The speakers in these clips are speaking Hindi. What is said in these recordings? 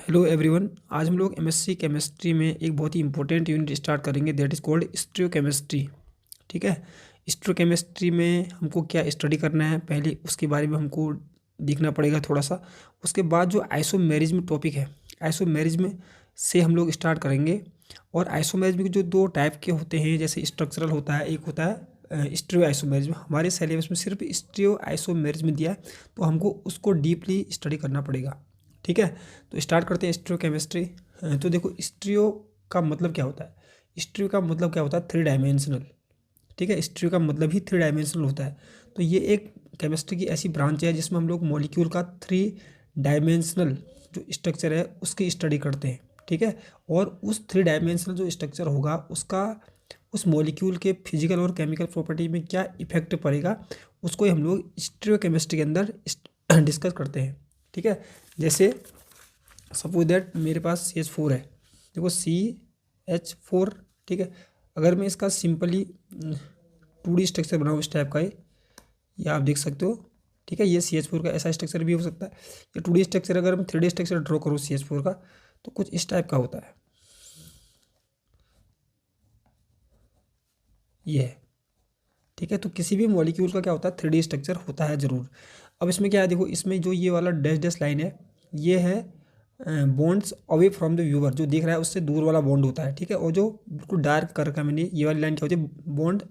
Hello everyone. आज हम लोग एमएससी केमिस्ट्री में एक बहुत ही इंपॉर्टेंट यूनिट स्टार्ट करेंगे, दैट इज़ कॉल्ड स्टीरियोकेमिस्ट्री। ठीक है। स्टीरियोकेमिस्ट्री में हमको क्या स्टडी करना है, पहले उसके बारे में हमको देखना पड़ेगा थोड़ा सा। उसके बाद जो आइसोमेरिज्म टॉपिक है, आइसोमेरिज्म से हम लोग स्टार्ट करेंगे। और आइसोमेरिज्म के जो दो टाइप के होते हैं, जैसे स्ट्रक्चरल होता है, एक होता है स्टीरियो आइसोमेरिज्म। हमारे सिलेबस में सिर्फ स्टीरियो आइसोमेरिज्म दिया है, तो हमको उसको डीपली स्टडी करना पड़ेगा। ठीक है। तो स्टार्ट करते हैं स्टीरियो केमिस्ट्री। तो देखो, स्टीरियो का मतलब क्या होता है? स्टीरियो का मतलब क्या होता है? Three dimensional. ठीक है। स्टीरियो का मतलब ही थ्री डायमेंशनल होता है। तो ये एक केमिस्ट्री की ऐसी ब्रांच है जिसमें हम लोग मॉलिक्यूल का थ्री डायमेंशनल जो स्ट्रक्चर है उसकी स्टडी करते हैं। ठीक है। और उस थ्री डायमेंशनल जो स्ट्रक्चर होगा उसका उस मॉलिक्यूल के फिजिकल और केमिकल प्रॉपर्टी में क्या इफेक्ट पड़ेगा, उसको ही हम लोग स्टीरियो केमिस्ट्री के अंदर डिस्कस करते हैं। ठीक है। जैसे सपोज दैट मेरे पास CH4 है। देखो CH4। ठीक है। अगर मैं इसका सिंपली 2D स्ट्रक्चर बनाऊँ इस टाइप का, ये आप देख सकते हो। ठीक है। ये CH4 का ऐसा स्ट्रक्चर भी हो सकता है। ये 2D स्ट्रक्चर, अगर मैं 3D स्ट्रक्चर ड्रॉ करूँ CH4 का, तो कुछ इस टाइप का होता है। ये है। ठीक है। तो किसी भी मॉलिक्यूल का क्या होता है, 3D स्ट्रक्चर होता है ज़रूर। अब इसमें क्या है, देखो इसमें जो ये वाला डैश डैश लाइन है, ये है bonds away from the viewer, जो देख रहा है उससे दूर वाला बॉन्ड होता है। ठीक है। और जो बिल्कुल डार्क कर रखा है मैंने, ये वाली लाइन क्या होती है, बॉन्ड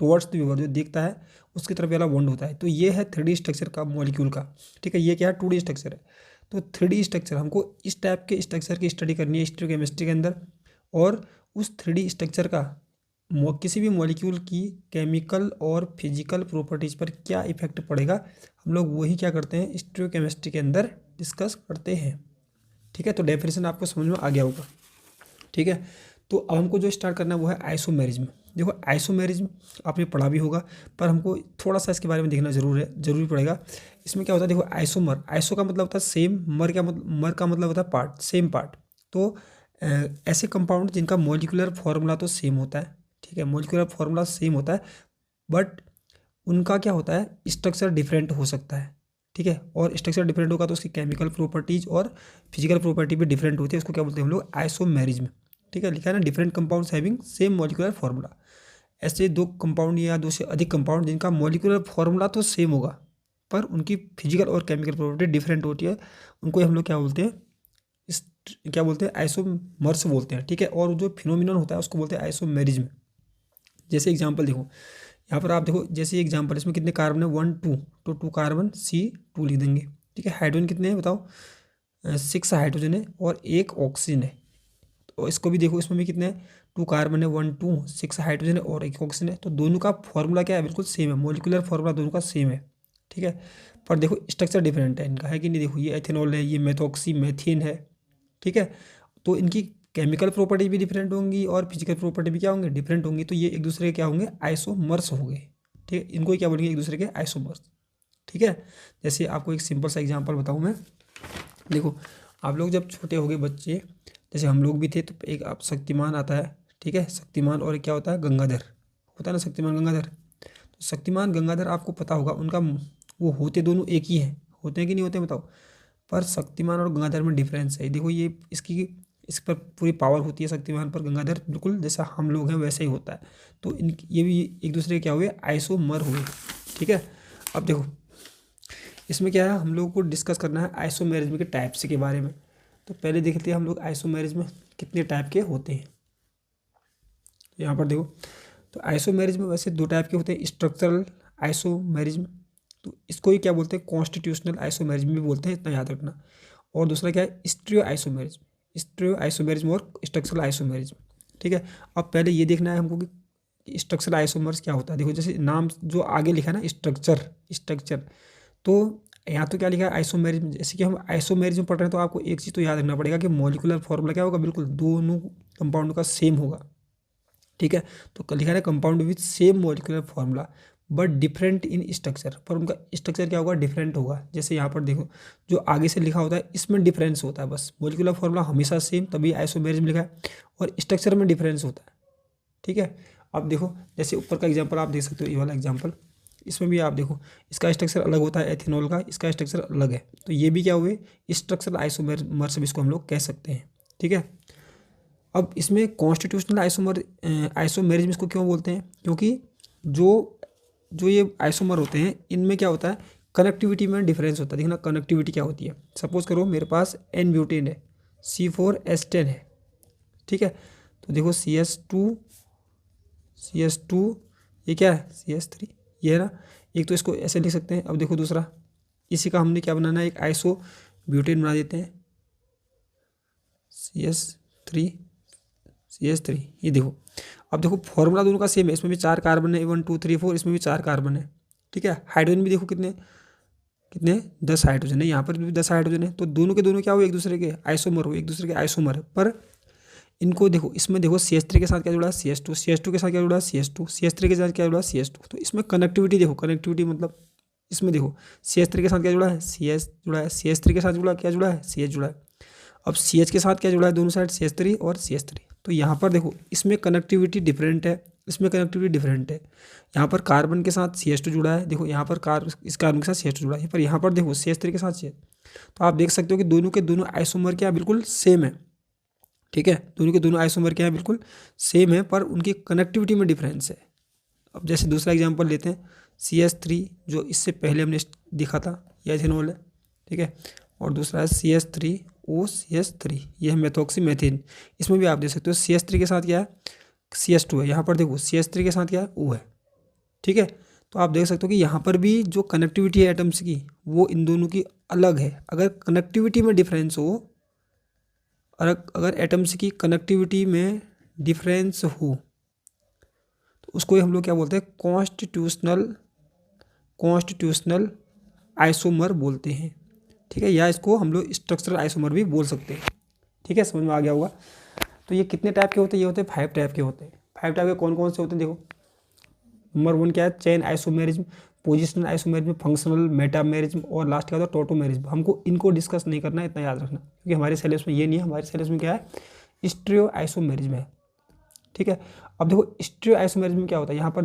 टुवर्ड्स द व्यूअर, जो देखता है उसकी तरफ वाला बॉन्ड होता है। तो ये है 3D स्ट्रक्चर का मॉलिक्यूल का। ठीक है। ये क्या है, 2D स्ट्रक्चर है। तो 3D स्ट्रक्चर, हमको इस टाइप के स्ट्रक्चर की स्टडी करनी है स्टीरियोकेमिस्ट्री के अंदर। और उस 3D स्ट्रक्चर का किसी भी मॉलिक्यूल की केमिकल और फिजिकल प्रॉपर्टीज़ पर क्या इफेक्ट पड़ेगा, हम लोग वही क्या करते हैं, स्टीरियोकेमिस्ट्री के अंदर डिस्कस करते हैं। ठीक है। तो डेफिनेशन आपको समझ में आ गया होगा। ठीक है। तो अब हमको जो स्टार्ट करना है वो है आइसोमेरिज्म। देखो, आइसोमेरिज्म आपने पढ़ा भी होगा, पर हमको थोड़ा सा इसके बारे में देखना जरूरी पड़ेगा। इसमें क्या होता है, देखो आइसोमर, आइसो का मतलब होता है सेम, मर का मतलब होता है पार्ट, सेम पार्ट। तो ऐसे कंपाउंड जिनका मॉलिक्यूलर फॉर्मूला तो सेम होता है। ठीक है। मॉलिक्यूलर फॉर्मूला सेम होता है, बट उनका क्या होता है, स्ट्रक्चर डिफरेंट हो सकता है। ठीक है। और स्ट्रक्चर डिफरेंट होगा तो उसकी केमिकल प्रॉपर्टीज और फिजिकल प्रॉपर्टी भी डिफरेंट होती है। उसको क्या बोलते हैं हम लोग, आइसोमेरिज्म। ठीक है। लिखा है ना, different compounds having same molecular formula. ऐसे दो कंपाउंड या दो से अधिक कंपाउंड जिनका मॉलिक्यूलर फॉर्मूला तो सेम होगा, पर उनकी फिजिकल और केमिकल प्रॉपर्टी डिफरेंट होती है, उनको हम लोग क्या बोलते हैं, इस क्या बोलते हैं, आइसोमर्स बोलते हैं। ठीक है। और जो फिनोमिनन होता है उसको बोलते हैं आइसोमेरिज्म। जैसे एग्जांपल देखो, यहाँ पर आप देखो, जैसे एग्जांपल, इसमें कितने कार्बन है, 1 2, तो 2 कार्बन C2 लिख देंगे। ठीक है। हाइड्रोजन कितने हैं बताओ, 6 हाइड्रोजन है और 1 ऑक्सीजन है। तो इसको भी देखो, इसमें भी कितने हैं, 2 कार्बन है, 1 2, 6 हाइड्रोजन है और 1 ऑक्सीजन है। तो दोनों का फॉर्मूला क्या है, बिल्कुल सेम है, मोलिकुलर फॉर्मूला दोनों का सेम है। ठीक है। पर देखो स्ट्रक्चर डिफरेंट है इनका, है कि नहीं। देखो ये एथेनॉल है, ये मेथॉक्सी मेथेन है। ठीक है। तो इनकी केमिकल प्रॉपर्टी भी डिफरेंट होंगी और फिजिकल प्रॉपर्टी भी क्या होंगे, डिफरेंट होंगी। तो ये एक दूसरे के क्या होंगे, आइसोमर्स होंगे। ठीक है। इनको ही क्या बोलेंगे, एक दूसरे के आइसोमर्स। ठीक है। जैसे आपको एक सिंपल सा एग्जांपल बताऊं मैं। देखो, आप लोग जब छोटे हो गए बच्चे, जैसे हम लोग भी थे, तो एक आप शक्तिमान आता है। ठीक है। शक्तिमान और एक क्या होता है, गंगाधर होता है ना, शक्तिमान गंगाधर। तो शक्तिमान गंगाधर आपको पता होगा, उनका वो होते दोनों एक ही हैं, होते हैं कि नहीं होते हैं बताओ। पर शक्तिमान और गंगाधर में डिफरेंस है। देखो ये इसकी, इस पर पूरी पावर होती है शक्तिमान पर, गंगाधर बिल्कुल जैसा हम लोग हैं वैसे ही होता है। तो इन ये भी एक दूसरे के क्या हुए, आइसोमर हुए। ठीक है। अब देखो इसमें क्या है, हम लोग को डिस्कस करना है आइसोमेरिज्म के टाइप्स के बारे में। तो पहले देखते हैं हम लोग आइसोमेरिज्म कितने टाइप के होते हैं। यहाँ पर देखो, तो आइसोमेरिज्म वैसे दो टाइप के होते हैं, स्ट्रक्चरल आइसोमेरिज्म, तो इसको ही क्या बोलते हैं, कॉन्स्टिट्यूशनल आइसोमेरिज्म भी बोलते हैं, इतना याद रखना। और दूसरा क्या है, स्टीरियो आइसोमेरिज्म, स्टीरियो आइसोमेरिज्म और स्ट्रक्चरल आइसोमेरिज्म। ठीक है। अब पहले ये देखना है हमको कि स्ट्रक्चरल आइसोमर्स क्या होता है। देखो जैसे नाम जो आगे लिखा है ना, स्ट्रक्चर स्ट्रक्चर, तो यहाँ तो क्या लिखा है, आइसोमेरिज्म। जैसे कि हम आइसोमेरिज्म पढ़ रहे हैं, तो आपको एक चीज़ तो याद रखना पड़ेगा कि मॉलिक्यूलर फॉर्मूला क्या होगा, बिल्कुल दोनों कंपाउंड का सेम होगा। ठीक है। तो लिखा है compound with same molecular formula but different in structure, पर उनका स्ट्रक्चर क्या होगा, डिफरेंट होगा। जैसे यहाँ पर देखो, जो आगे से लिखा होता है इसमें डिफरेंस होता है, बस मॉलिक्यूलर फॉर्मूला हमेशा सेम, तभी आइसोमेरिज्म लिखा है, और स्ट्रक्चर में डिफरेंस होता है। ठीक है। अब देखो, जैसे ऊपर का एग्जांपल आप देख सकते हो, ये वाला एग्जांपल, इसमें भी आप देखो इसका स्ट्रक्चर अलग होता है, एथेनॉल का इसका स्ट्रक्चर अलग है। तो ये भी क्या हुए, स्ट्रक्चरल आइसोमर्स इसको हम लोग कह सकते हैं। ठीक है, अब इसमें कॉन्स्टिट्यूशनल आइसोमेरिज्म इसको क्यों बोलते हैं, क्योंकि जो जो ये आइसोमर होते हैं इनमें क्या होता है, कनेक्टिविटी में डिफरेंस होता है। देखना कनेक्टिविटी क्या होती है, सपोज करो मेरे पास एन ब्यूटेन है, C4H10 है। ठीक है, तो देखो CS2 ये क्या है, CS3 ये है ना, एक तो इसको ऐसे लिख सकते हैं। अब देखो दूसरा, इसी का हमने क्या बनाना है, एक आइसो ब्यूटेन बना देते हैं, CS3 ये देखो। अब देखो फॉर्मूला दोनों का सेम है, इसमें भी 4 कार्बन है, 1 2 3 4, इसमें भी 4 कार्बन है। ठीक है, हाइड्रोजन भी देखो कितने कितने 10 हाइड्रोजन है, यहाँ पर भी 10 हाइड्रोजन है। तो दोनों के दोनों क्या हो, एक दूसरे के आइसोमर हो, एक दूसरे के आइसोमर है। पर इनको देखो, इसमें देखो CS3 के साथ क्या जुड़ा है, CS2 के साथ क्या जुड़ा है, CS3 के साथ क्या जुड़ा है, CS2। तो इसमें कनेक्टिविटी देखो, कनेक्टिविटी मतलब इसमें देखो CS3 के साथ क्या जुड़ा है, CS जुड़ा है, CS3 के साथ क्या जुड़ा है, CS जुड़ा है। अब CH के साथ क्या जुड़ा है, दोनों साइड CS3 और CS3। तो यहाँ पर देखो इसमें कनेक्टिविटी डिफरेंट है, इसमें कनेक्टिविटी डिफरेंट है। यहाँ पर कार्बन के साथ CS2 जुड़ा है, देखो यहाँ पर इस कार्बन के साथ CS2 जुड़ा है, पर यहाँ पर देखो CS3 के साथ CS। तो आप देख सकते हो कि दोनों के दोनों आइसोमर क्या बिल्कुल सेम है। ठीक है, दोनों के दोनों आइसोमर क्या है, बिल्कुल सेम है, पर उनकी कनेक्टिविटी में डिफरेंस है। अब जैसे दूसरा एग्जांपल लेते हैं, CS3 जो इससे पहले हमने देखा था, यह एथेनॉल है। ठीक है, और दूसरा है CS3OCH3, ये है मेथॉक्सीमेथेन। इसमें भी आप देख सकते हो CS3 के साथ क्या है, CS2 है। यहाँ पर देखो CS3 के साथ क्या है, O है। ठीक है, तो आप देख सकते हो कि यहाँ पर भी जो कनेक्टिविटी है एटम्स की, वो इन दोनों की अलग है। अगर कनेक्टिविटी में डिफरेंस हो, और अगर एटम्स की कनेक्टिविटी में डिफरेंस हो, तो उसको हम लोग क्या बोलते हैं, कॉन्स्टिट्यूशनल आइसोमर बोलते हैं। ठीक है, या इसको हम लोग स्ट्रक्चरल आइसोमर भी बोल सकते हैं। ठीक है, समझ में आ गया होगा। तो ये कितने टाइप के होते हैं, ये होते हैं 5 टाइप के होते हैं। 5 टाइप के कौन कौन से होते हैं, देखो नंबर 1 क्या है, chain isomerism, positional isomerism, functional metamerism, और लास्ट क्या होता है, टोटोमेरिज्म। हमको इनको डिस्कस नहीं करना है, इतना याद रखना, क्योंकि हमारे सिलेबस में ये नहीं है। हमारे सिलेबस में क्या है, स्टीरियो आइसोमेरिज्म है। ठीक है, अब देखो स्टीरियो आइसोमेरिज्म में क्या होता है, यहाँ पर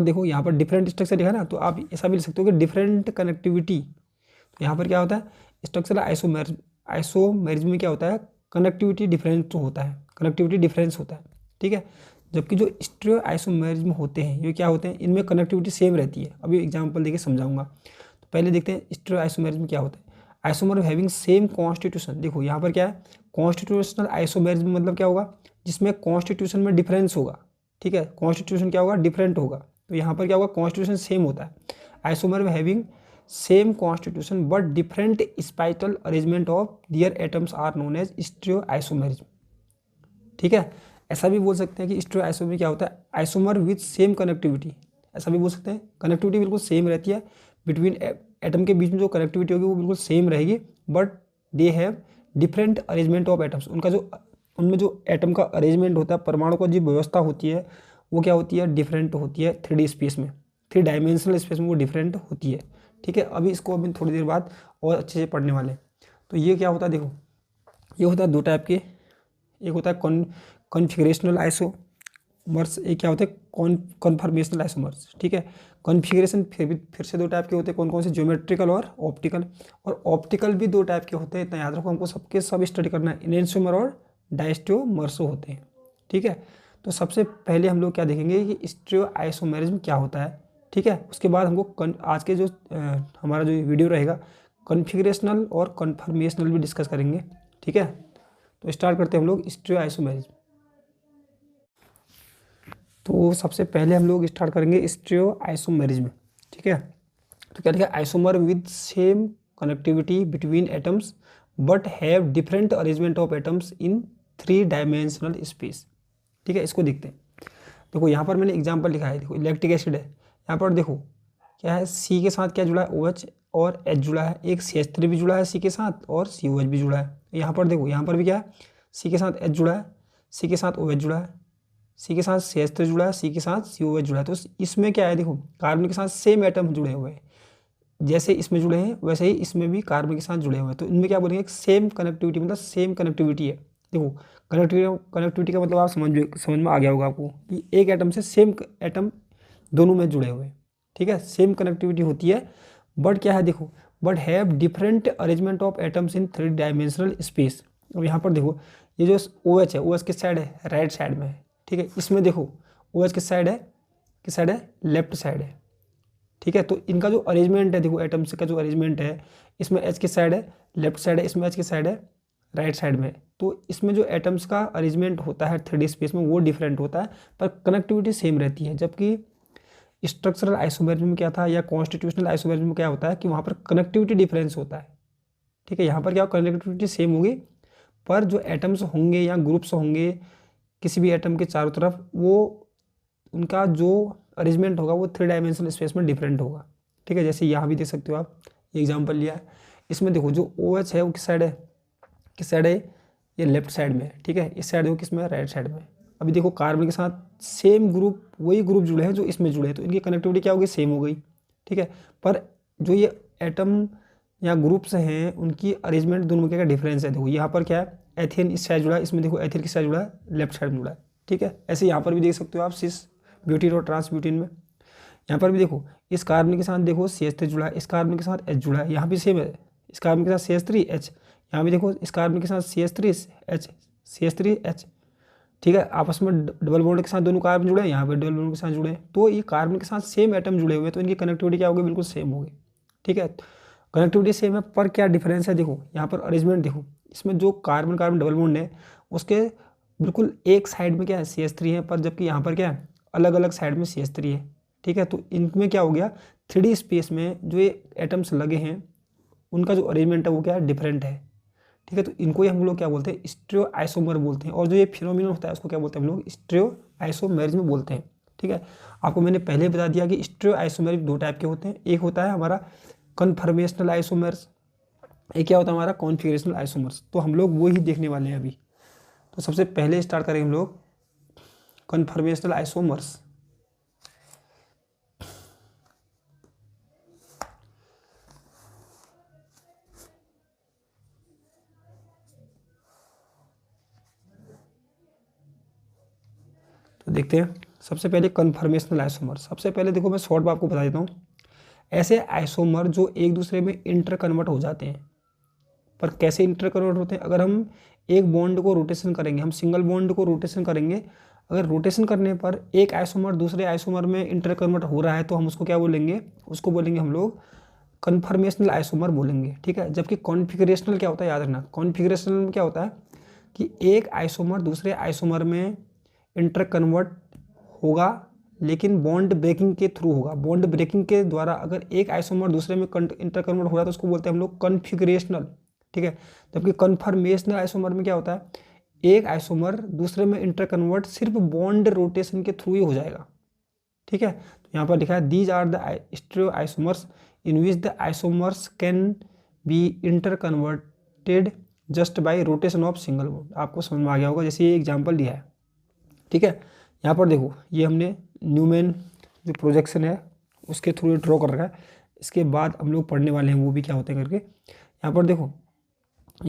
देखो यहाँ पर डिफरेंट स्ट्रक्चर लिखा है ना, तो आप ऐसा भी लिख सकते हो कि डिफरेंट कनेक्टिविटी। तो यहाँ पर क्या होता है, स्ट्रक्चरल आइसोमेरिज्म में क्या होता है, कनेक्टिविटी डिफरेंस होता है। ठीक है, जबकि जो स्टीरियो आइसोमेरिज्म होते हैं ये क्या होते हैं, इनमें कनेक्टिविटी सेम रहती है। अभी एग्जांपल देके समझाऊंगा। तो पहले देखते हैं स्टीरियो आइसोमेरिज्म क्या होता है। आइसोमर हैविंग सेम कॉन्स्टिट्यूशन, देखो यहाँ पर क्या है, कॉन्स्टिट्यूशनल आइसोमेरिज्म मतलब क्या होगा, जिसमें कॉन्स्टिट्यूशन में डिफरेंस होगा। ठीक है, कॉन्स्टिट्यूशन क्या होगा, डिफरेंट होगा। तो यहाँ पर क्या होगा, कॉन्स्टिट्यूशन सेम होता है। आइसोमर में having same constitution but different spatial arrangement of their atoms are known as stereo isomerism. ठीक है, ऐसा भी बोल सकते हैं कि स्टीरियो आइसोमर क्या होता है, आइसोमर विद सेम कनेक्टिविटी। ऐसा भी बोल सकते हैं, कनेक्टिविटी बिल्कुल सेम रहती है, बिटवीन एटम के बीच में जो कनेक्टिविटी होगी वो बिल्कुल सेम रहेगी, but they have different arrangement of atoms. उनमें जो एटम का अरेंजमेंट होता है, परमाणु का जो व्यवस्था होती है, वो क्या होती है, डिफरेंट होती है। 3D स्पेस में, 3 डायमेंशनल स्पेस में वो डिफरेंट होती है। ठीक है, अभी इसको अभी थोड़ी देर बाद और अच्छे से पढ़ने वाले हैं। तो ये क्या होता है, देखो ये होता है 2 टाइप के, एक होता है कॉन्फिगरेशनल आइसोमर्स, एक क्या होते हैं, कॉन्फर्मेशनल आइसोमर्स। ठीक है, कॉन्फिगरेशन फिर से 2 टाइप के होते हैं, कौन कौन से, ज्योमेट्रिकल और ऑप्टिकल। और ऑप्टिकल भी 2 टाइप के होते हैं, इतना याद रखो, हमको सबके सब स्टडी करना है। इनेंशियोमर और डायस्टियोमर्स होते हैं। ठीक है, तो सबसे पहले हम लोग क्या देखेंगे कि स्टीरियो आइसोमेरिज्म क्या होता है। ठीक है, उसके बाद हमको आज के जो हमारा जो वीडियो रहेगा, कॉन्फिगरेशनल और कन्फर्मेशनल भी डिस्कस करेंगे। ठीक है, तो स्टार्ट करते हैं हम लोग स्टीरियो आइसोमेरिज्म। तो सबसे पहले हम लोग स्टार्ट करेंगे स्टीरियो आइसोमेरिज्म। ठीक है, तो क्या लिखा है, isomer with same connectivity between atoms but have different arrangement of atoms in 3 dimensional space. ठीक है, इसको देखते हैं। देखो यहाँ पर मैंने एग्जांपल लिखा है, देखो इलेक्ट्रिक एसिड है, यहाँ पर देखो क्या है, C के साथ क्या जुड़ा है, OH और H जुड़ा है, एक CH3 भी जुड़ा है C के साथ, और COH भी जुड़ा है। यहाँ पर देखो, यहाँ पर भी क्या है, C के साथ H जुड़ा है, C के साथ OH जुड़ा है, C के साथ CH3 जुड़ा है, C के साथ COH जुड़ा है। तो इसमें क्या है, देखो कार्बन के साथ सेम एटम जुड़े हुए हैं, जैसे इसमें जुड़े हैं वैसे ही इसमें भी कार्बन के साथ जुड़े हुए हैं। तो इनमें क्या बोलेंगे, सेम कनेक्टिविटी, मतलब सेम कनेक्टिविटी है। देखो कनेक्टिविटी का मतलब आप समझ में आ गया होगा आपको कि एक एटम से सेम एटम दोनों में जुड़े हुए, ठीक है, सेम कनेक्टिविटी होती है, बट क्या है देखो, but have different arrangement of atoms in 3 dimensional space. अब यहाँ पर देखो ये जो OH है, OH किस साइड है, राइट साइड में है, ठीक है, इसमें देखो OH किस साइड है, लेफ्ट साइड है, ठीक है। तो इनका जो अरेंजमेंट है देखो, एटम्स का जो अरेंजमेंट है, इसमें H किस साइड है, लेफ्ट साइड है, इसमें H किस साइड है, राइट साइड में। तो इसमें जो एटम्स का अरेंजमेंट होता है 3D स्पेस में वो डिफरेंट होता है, पर कनेक्टिविटी सेम रहती है। जबकि स्ट्रक्चरल आइसोमेरिज्म में क्या था, या कॉन्स्टिट्यूशनल आइसोमेरिज्म में क्या होता है कि वहाँ पर कनेक्टिविटी डिफरेंस होता है, ठीक है। यहाँ पर क्या कनेक्टिविटी सेम होगी, पर जो एटम्स होंगे या ग्रुप्स होंगे किसी भी एटम के चारों तरफ, वो उनका जो अरेंजमेंट होगा वो 3 डायमेंशनल स्पेस में डिफरेंट होगा, ठीक है। जैसे यहाँ भी देख सकते हो आप, ये एग्जांपल लिया है, इसमें देखो जो OH है वो किस साइड है, ये लेफ्ट साइड में है, ठीक है। इस साइड देखो किस में, राइट साइड में। अभी देखो कार्बन के साथ सेम ग्रुप, वही ग्रुप जुड़े हैं जो इसमें जुड़े हैं, तो इनकी कनेक्टिविटी क्या होगी, सेम हो गई, ठीक है। पर जो ये एटम या ग्रुप्स हैं उनकी अरेंजमेंट दोनों में क्या डिफरेंस है। देखो यहाँ पर क्या है, एथेन इस साइड जुड़ा है, इसमें देखो एथिल किस साइड जुड़ा है, लेफ्ट साइड में जुड़ा है, ठीक है। ऐसे यहाँ पर भी देख सकते हो आप सिस ब्यूटीन और ट्रांस ब्यूटीन में। यहाँ पर भी देखो इस कार्बन के साथ देखो CH3 जुड़ा है, इस कार्बन के साथ H जुड़ा है, यहाँ भी सेम है, इस कार्बन के साथ CH3 H, यहाँ भी देखो इस कार्बन के साथ CH3 H, ठीक है। आपस में डबल बॉन्ड के साथ दोनों कार्बन जुड़े हैं, यहाँ पे डबल बॉन्ड के साथ जुड़े हैं, तो ये कार्बन के साथ सेम एटम जुड़े हुए हैं, तो इनकी कनेक्टिविटी क्या होगी, बिल्कुल सेम होगी, ठीक है। कनेक्टिविटी सेम है, पर क्या डिफरेंस है, देखो यहाँ पर अरेंजमेंट देखो, इसमें जो कार्बन कार्बन डबल बॉन्ड है उसके बिल्कुल एक साइड में क्या है, CH3 है, पर जबकि यहाँ पर क्या है, अलग अलग साइड में CH3 है, ठीक है। तो इनमें क्या हो गया, 3D स्पेस में जो ये एटम्स लगे हैं उनका जो अरेंजमेंट है वो क्या है, डिफरेंट है, ठीक है। तो इनको ही हम लोग क्या बोलते हैं, स्टीरियो आइसोमर बोलते हैं, और जो ये फिनोमिनन होता है उसको क्या बोलते हैं हम लोग, स्टीरियो आइसोमेरिज्म बोलते हैं, ठीक है। आपको मैंने पहले बता दिया कि स्टीरियो आइसोमेरिज्म 2 टाइप के होते हैं, एक होता है हमारा कन्फर्मेशनल आइसोमर्स, एक क्या होता है हमारा कॉन्फिगरेशनल आइसोमर्स। तो हम लोग वो ही देखने वाले हैं अभी। तो सबसे पहले स्टार्ट करेंगे हम लोग कन्फर्मेशनल आइसोमर्स। तो देखते हैं सबसे पहले कन्फर्मेशनल आइसोमर। सबसे पहले देखो मैं शॉर्ट में आपको बता देता हूँ, ऐसे आइसोमर जो एक दूसरे में इंटर कन्वर्ट हो जाते हैं। पर कैसे इंटर कन्वर्ट होते हैं, अगर हम एक बॉन्ड को रोटेशन करेंगे, हम सिंगल बॉन्ड को रोटेशन करेंगे, अगर रोटेशन करने पर एक आइसोमर दूसरे आइसोमर में इंटर कन्वर्ट हो रहा है तो हम उसको क्या बोलेंगे, उसको बोलेंगे हम लोग कन्फर्मेशनल आइसोमर बोलेंगे, ठीक है। जबकि कॉन्फिगरेशनल क्या होता है, याद रखना, कॉन्फिगरेशनल में क्या होता है कि एक आइसोमर दूसरे आइसोमर में इंटर कन्वर्ट होगा लेकिन बॉन्ड ब्रेकिंग के थ्रू होगा। बॉन्ड ब्रेकिंग के द्वारा अगर एक आइसोमर दूसरे में इंटर कन्वर्ट हो रहा है तो उसको बोलते हैं हम लोग कॉन्फिगरेशनल, ठीक है। जबकि कन्फर्मेशनल आइसोमर में क्या होता है, एक आइसोमर दूसरे में इंटर कन्वर्ट सिर्फ बॉन्ड रोटेशन के थ्रू ही हो जाएगा, ठीक है। तो यहाँ पर लिखा है these are the stereoisomers in which the isomers can be interconverted just by rotation of single bond. आपको समझ में आ गया होगा, जैसे ये एग्जाम्पल दिया है, ठीक है। यहाँ पर देखो ये हमने न्यूमैन जो प्रोजेक्शन है उसके थ्रू ड्रॉ कर रखा है, इसके बाद हम लोग पढ़ने वाले हैं वो भी क्या होते हैं करके। यहाँ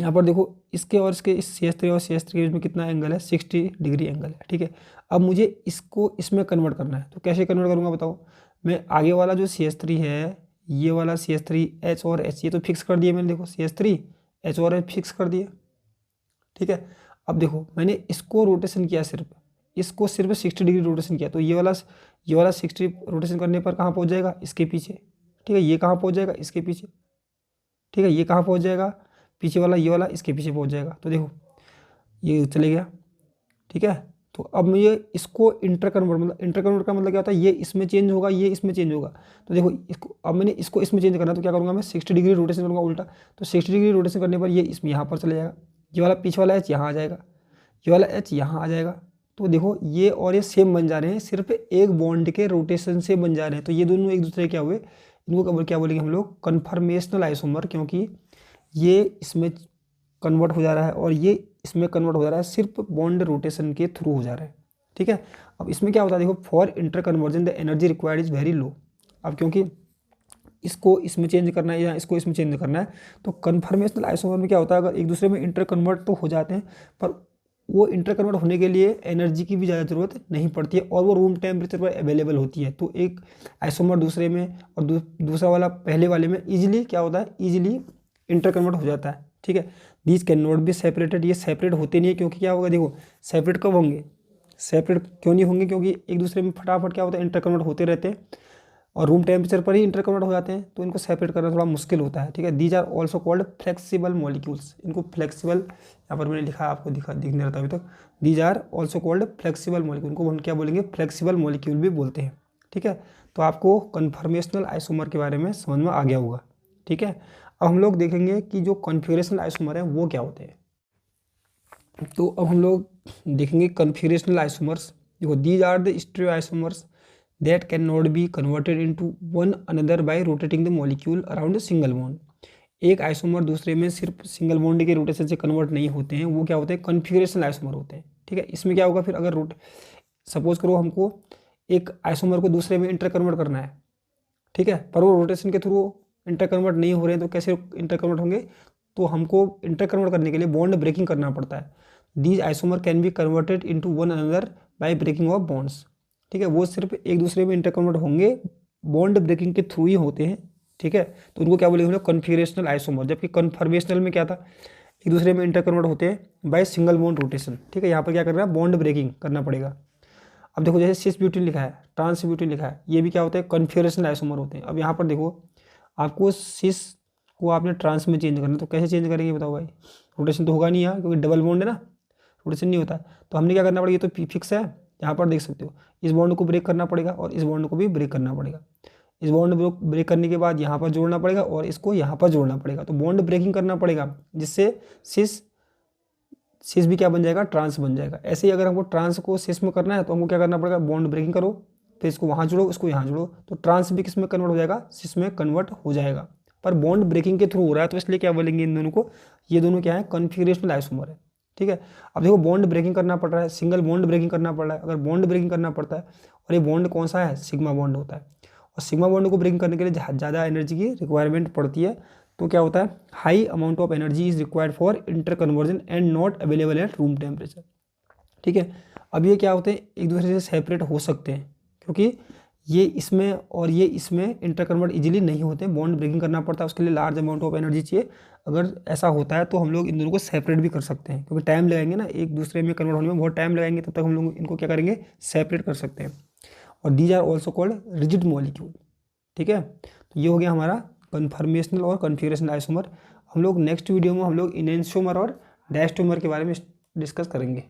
पर देखो इसके और इसके इस CH3 और CH3 के बीच में कितना एंगल है, 60 डिग्री एंगल है, ठीक है। अब मुझे इसको इसमें कन्वर्ट करना है, तो कैसे कन्वर्ट करूँगा बताओ। मैं आगे वाला जो CH3 है, ये वाला CH3 H और H ये तो फिक्स कर दिया मैंने, देखो CH3 H और H फिक्स कर दिया, ठीक है। अब देखो मैंने इसको रोटेशन किया, इसको सिर्फ 60 डिग्री रोटेशन किया, तो ये वाला 60 रोटेशन करने पर कहाँ पहुँच जाएगा, इसके पीछे, ठीक है। ये कहाँ पहुँच जाएगा, इसके पीछे, ठीक है। ये कहाँ पहुँच जाएगा, पीछे वाला, ये वाला इसके पीछे पहुँच जाएगा। तो देखो ये चले गया, ठीक है। तो अब मुझे इसको इंटर कन्वर्ट का मतलब क्या होता है, ये इसमें चेंज होगा, ये इसमें चेंज होगा। तो देखो इसको अब मैंने इसको इसमें चेंज करना है, तो क्या करूँगा मैं, 60 डिग्री रोटेशन करूँगा उल्टा। तो 60 डिग्री रोटेशन करने पर ये इसमें यहाँ पर चले जाएगा, ये वाला पीछे वाला H यहाँ आ जाएगा, ये वाला H यहाँ आ जाएगा। तो देखो ये और ये सेम बन जा रहे हैं, सिर्फ एक बॉन्ड के रोटेशन से बन जा रहे हैं। तो ये दोनों एक दूसरे क्या हुए, इनको क्या बोलेंगे हम लोग, कन्फर्मेशनल आइसोमर, क्योंकि ये इसमें कन्वर्ट हो जा रहा है और ये इसमें कन्वर्ट हो जा रहा है, सिर्फ बॉन्ड रोटेशन के थ्रू हो जा रहा है, ठीक है। अब इसमें क्या होता है, देखो for inter conversion the energy required is very low. अब क्योंकि इसको इसमें चेंज करना है या इसको इसमें चेंज करना है, तो कन्फर्मेशनल आइसोमर में क्या होता है, अगर एक दूसरे में इंटर कन्वर्ट तो हो जाते हैं पर वो इंटर कन्वर्ट होने के लिए एनर्जी की भी ज़्यादा ज़रूरत नहीं पड़ती है और वो रूम टेम्परेचर पर अवेलेबल होती है। तो एक आइसोमर दूसरे में और दूसरा वाला पहले वाले में ईजिली क्या होता है, ईजिली इंटर कन्वर्ट हो जाता है। ठीक है, these can not be separated, ये सेपरेट होते नहीं है क्योंकि क्या होगा, देखो सेपरेट कब होंगे, सेपरेट क्यों नहीं होंगे, क्योंकि एक दूसरे में फटाफट क्या होता है इंटर कन्वर्ट होते रहते हैं और रूम टेम्परेचर पर ही इंटर कन्वर्ट हो जाते हैं, तो इनको सेपरेट करना थोड़ा मुश्किल होता है। ठीक है, these are also called flexible molecules, इनको फ्लेक्सिबल, यहाँ पर मैंने लिखा आपको दिखने रहता है अभी तक, these are also called flexible molecule, इनको हम क्या बोलेंगे, फ्लेक्सिबल मॉलिक्यूल भी बोलते हैं। ठीक है, तो आपको कन्फर्मेशनल आइसोमर के बारे में समझ में आ गया होगा। ठीक है, अब हम लोग देखेंगे कि जो कॉन्फिगरेशनल आइसोमर है वो क्या होते हैं। तो अब हम लोग देखेंगे कन्फिगरेशनल आइसोमर्स। देखो, these are the stereoisomers that cannot be converted into one another by rotating the molecule around a single bond। एक आइसोमर दूसरे में सिर्फ सिंगल बॉन्ड के रोटेशन से कन्वर्ट नहीं होते हैं, वो क्या होते हैं, कॉन्फिगरेशनल आइसोमर होते हैं। ठीक है, इसमें क्या होगा फिर, अगर सपोज करो हमको एक आइसोमर को दूसरे में इंटर कन्वर्ट करना है, ठीक है, पर वो रोटेशन के थ्रू इंटर कन्वर्ट नहीं हो रहे हैं, तो कैसे इंटर कन्वर्ट होंगे, तो हमको इंटर कन्वर्ट करने के लिए बॉन्ड ब्रेकिंग करना पड़ता है। These isomer can be converted into one another by breaking of bonds. ठीक है, वो सिर्फ एक दूसरे में इंटर कन्वर्ट होंगे बॉन्ड ब्रेकिंग के थ्रू ही होते हैं। ठीक है, तो उनको क्या बोलेंगे, कॉन्फिगरेशनल आइसोमर। जबकि कन्फर्मेशनल में क्या था, एक दूसरे में इंटर कन्वर्ट होते हैं बाय सिंगल बॉन्ड रोटेशन। ठीक है, यहाँ पर क्या करना है, बॉन्ड ब्रेकिंग करना पड़ेगा। अब देखो, जैसे सिस ब्यूटेन लिखा है, ट्रांस ब्यूटेन लिखा है, ये भी क्या होते हैं, कॉन्फिगरेशनल आइसोमर होते हैं। अब यहाँ पर देखो, आपको सिस को आपने ट्रांस में चेंज करना, तो कैसे चेंज करेंगे बताओ भाई, रोटेशन तो होगा नहीं यहाँ, क्योंकि डबल बॉन्ड है ना, रोटेशन नहीं होता। तो हमने क्या करना पड़ेगा, ये तो फिक्स है, यहाँ पर देख सकते हो, इस बॉन्ड को ब्रेक करना पड़ेगा और इस बॉन्ड को भी ब्रेक करना पड़ेगा। इस बॉन्ड ब्रेक करने के बाद यहाँ पर जोड़ना पड़ेगा और इसको यहाँ पर जोड़ना पड़ेगा, तो बॉन्ड ब्रेकिंग करना पड़ेगा, जिससे सिस भी क्या बन जाएगा, ट्रांस बन जाएगा। ऐसे ही अगर हमको ट्रांस को सिस में करना है तो हमको क्या करना पड़ेगा, बॉन्ड ब्रेकिंग करो, फिर इसको वहाँ जोड़ो, इसको यहाँ जोड़ो, तो ट्रांस भी किस में कन्वर्ट हो जाएगा, सिस में कन्वर्ट हो जाएगा। पर बॉन्ड ब्रेकिंग के थ्रू हो रहा है, तो इसलिए क्या बोलेंगे इन दोनों को, ये दोनों क्या है, कॉन्फिगरेशनल आइसोमर है। ठीक है, अब देखो, बॉन्ड ब्रेकिंग करना पड़ रहा है, सिंगल बॉन्ड ब्रेकिंग करना पड़ रहा है। अगर बॉन्ड ब्रेकिंग करना पड़ता है, और ये बॉन्ड कौन सा है, सिग्मा बॉन्ड होता है, और सिग्मा बॉन्ड को ब्रेकिंग करने के लिए ज़्यादा एनर्जी की रिक्वायरमेंट पड़ती है। तो क्या होता है, high amount of energy is required for inter conversion and not available at room temperature. ठीक है, अब ये क्या होते हैं, एक दूसरे से सेपरेट हो सकते हैं, क्योंकि ये इसमें और ये इसमें इंटर कन्वर्ट इजीली नहीं होते, बॉन्ड ब्रेकिंग करना पड़ता है, उसके लिए लार्ज अमाउंट ऑफ एनर्जी चाहिए। अगर ऐसा होता है तो हम लोग इन दोनों को सेपरेट भी कर सकते हैं, क्योंकि टाइम लगाएंगे ना, एक दूसरे में कन्वर्ट होने में बहुत टाइम लगाएंगे, तब तक हम लोग इनको क्या करेंगे, सेपरेट कर सकते हैं। और these are also called rigid molecule. ठीक है, तो ये हो गया हमारा कन्फर्मेशनल और कॉन्फिगरेशनल आइसोमर। हम लोग नेक्स्ट वीडियो में हम लोग इनेंशियोमर और डायस्टोमर के बारे में डिस्कस करेंगे।